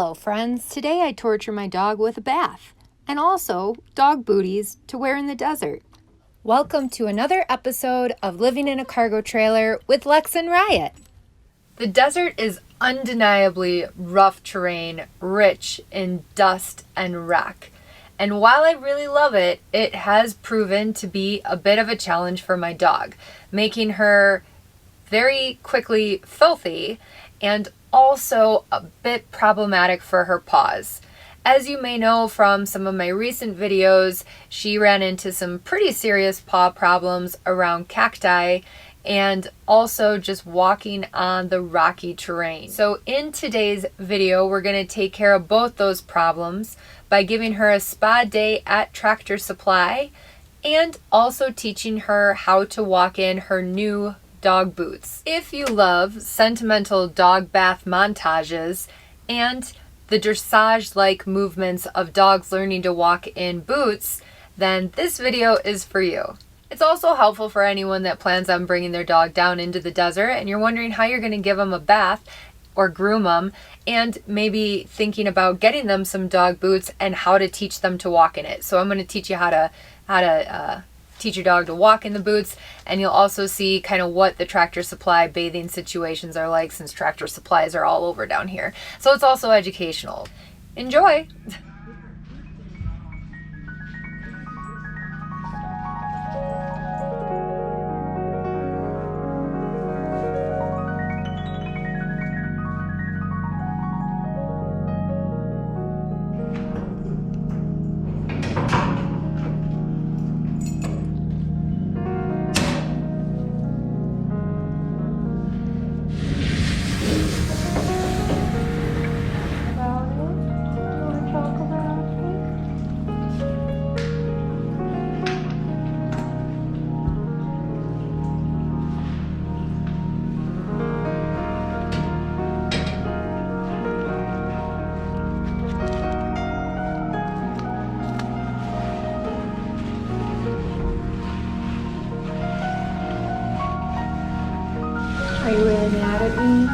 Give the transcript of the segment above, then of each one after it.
Hello friends, today I torture my dog with a bath and also dog booties to wear in the desert. Welcome to another episode of Living in a Cargo Trailer with Lex and Riot. The desert is undeniably rough terrain, rich in dust and wreck. And while I really love it, it has proven to be a bit of a challenge for my dog, making her very quickly filthy and also a bit problematic for her paws. As you may know from some of my recent videos, she ran into some pretty serious paw problems around cacti and also just walking on the rocky terrain. So in today's video, we're going to take care of both those problems by giving her a spa day at Tractor Supply and also teaching her how to walk in her new dog boots. If you love sentimental dog bath montages and the dressage-like movements of dogs learning to walk in boots, then this video is for you. It's also helpful for anyone that plans on bringing their dog down into the desert and you're wondering how you're going to give them a bath or groom them, and maybe thinking about getting them some dog boots and how to teach them to walk in it. So I'm going to teach you how to teach your dog to walk in the boots, and you'll also see kind of what the Tractor Supply bathing situations are like, since Tractor Supplies are all over down here. So it's also educational. Enjoy! Are you really mad at me?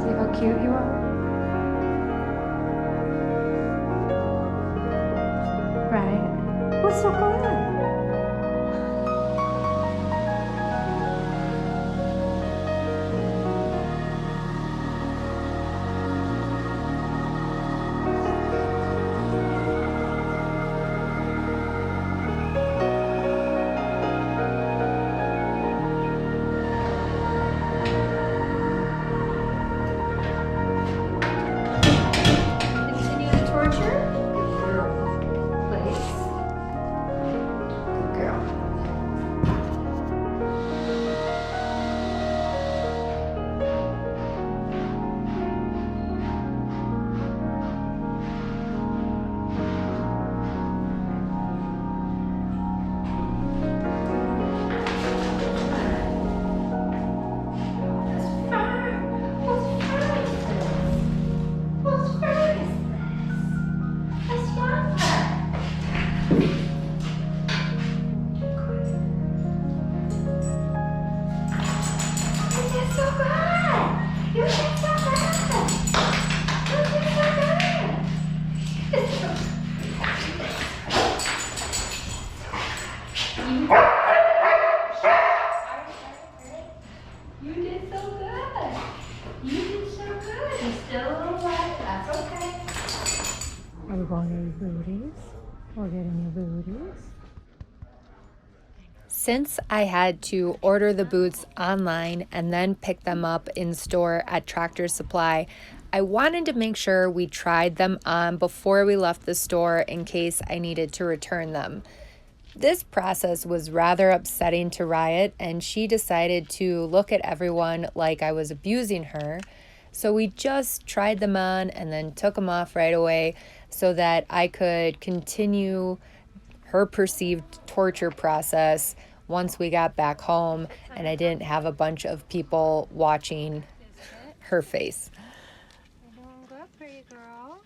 See how cute you are? Right. What's so going on? Are we going to your booties? We're getting your booties. Since I had to order the boots online and then pick them up in store at Tractor Supply, I wanted to make sure we tried them on before we left the store in case I needed to return them. This process was rather upsetting to Riot, and she decided to look at everyone like I was abusing her. So we just tried them on and then took them off right away so that I could continue her perceived torture process once we got back home and I didn't have a bunch of people watching her face. You're doing good, pretty girl.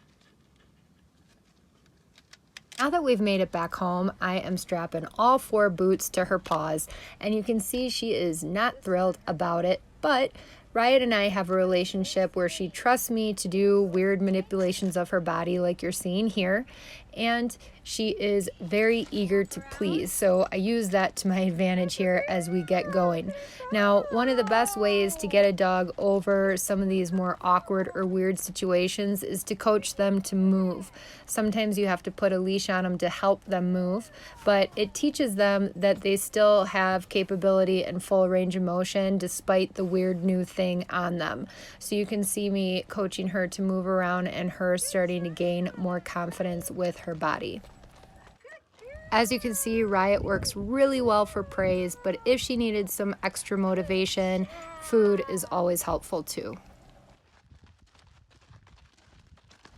Now that we've made it back home, I am strapping all 4 boots to her paws, and you can see she is not thrilled about it, but Riot and I have a relationship where she trusts me to do weird manipulations of her body like you're seeing here, and she is very eager to please, so I use that to my advantage here as we get going. Now, one of the best ways to get a dog over some of these more awkward or weird situations is to coach them to move. Sometimes you have to put a leash on them to help them move, but it teaches them that they still have capability and full range of motion despite the weird new thing on them. So you can see me coaching her to move around and her starting to gain more confidence with her body. As you can see, Riot works really well for praise, but if she needed some extra motivation, food is always helpful too.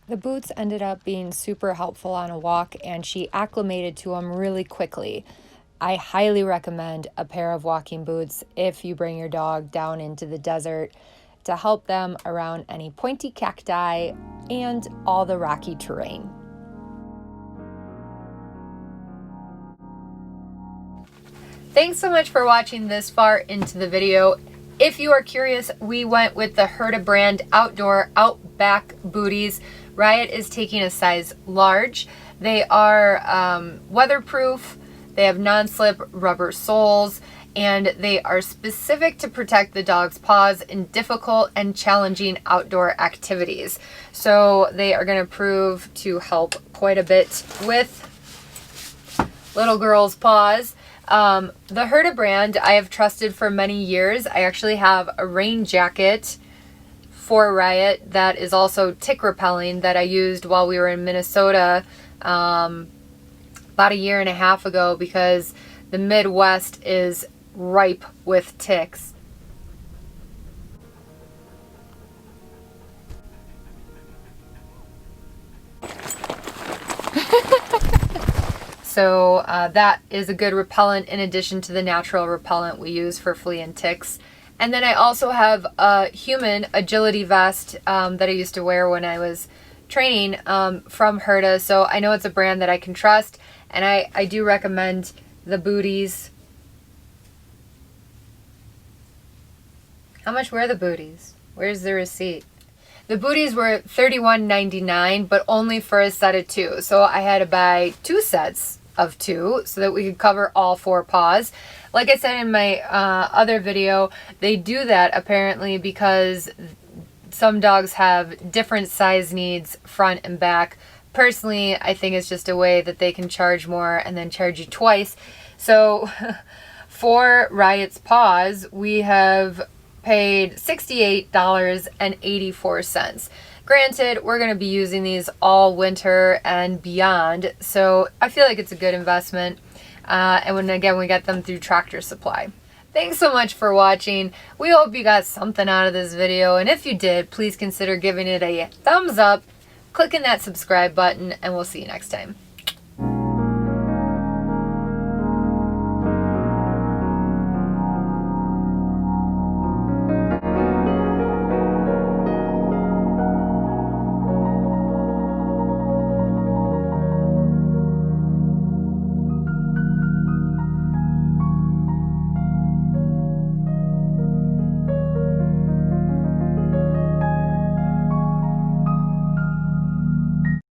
The boots ended up being super helpful on a walk, and she acclimated to them really quickly. I highly recommend a pair of walking boots if you bring your dog down into the desert to help them around any pointy cacti and all the rocky terrain. Thanks so much for watching this far into the video. If you are curious, we went with the Herta brand Outdoor Outback Booties. Riot is taking a size large. They are weatherproof, they have non-slip rubber soles, and they are specific to protect the dog's paws in difficult and challenging outdoor activities. So they are going to prove to help quite a bit with little girls' paws. The Herta brand I have trusted for many years. I actually have a rain jacket for Riot that is also tick repelling that I used while we were in Minnesota about a year and a half ago because the Midwest is ripe with ticks. So that is a good repellent in addition to the natural repellent we use for flea and ticks. And then I also have a human agility vest that I used to wear when I was training from Herta. So I know it's a brand that I can trust, and I do recommend the Booties. How much were the Booties? Where's the receipt? The Booties were $31.99, but only for a set of 2. So I had to buy 2 sets of 2 so that we could cover all 4 paws. Like I said in my other video, they do that apparently because some dogs have different size needs front and back. Personally, I think it's just a way that they can charge more and then charge you twice. So for Riot's paws, we have paid $68.84. Granted, we're going to be using these all winter and beyond, so I feel like it's a good investment. And when we get them through Tractor Supply. Thanks so much for watching. We hope you got something out of this video, and if you did, please consider giving it a thumbs up, clicking that subscribe button, and we'll see you next time.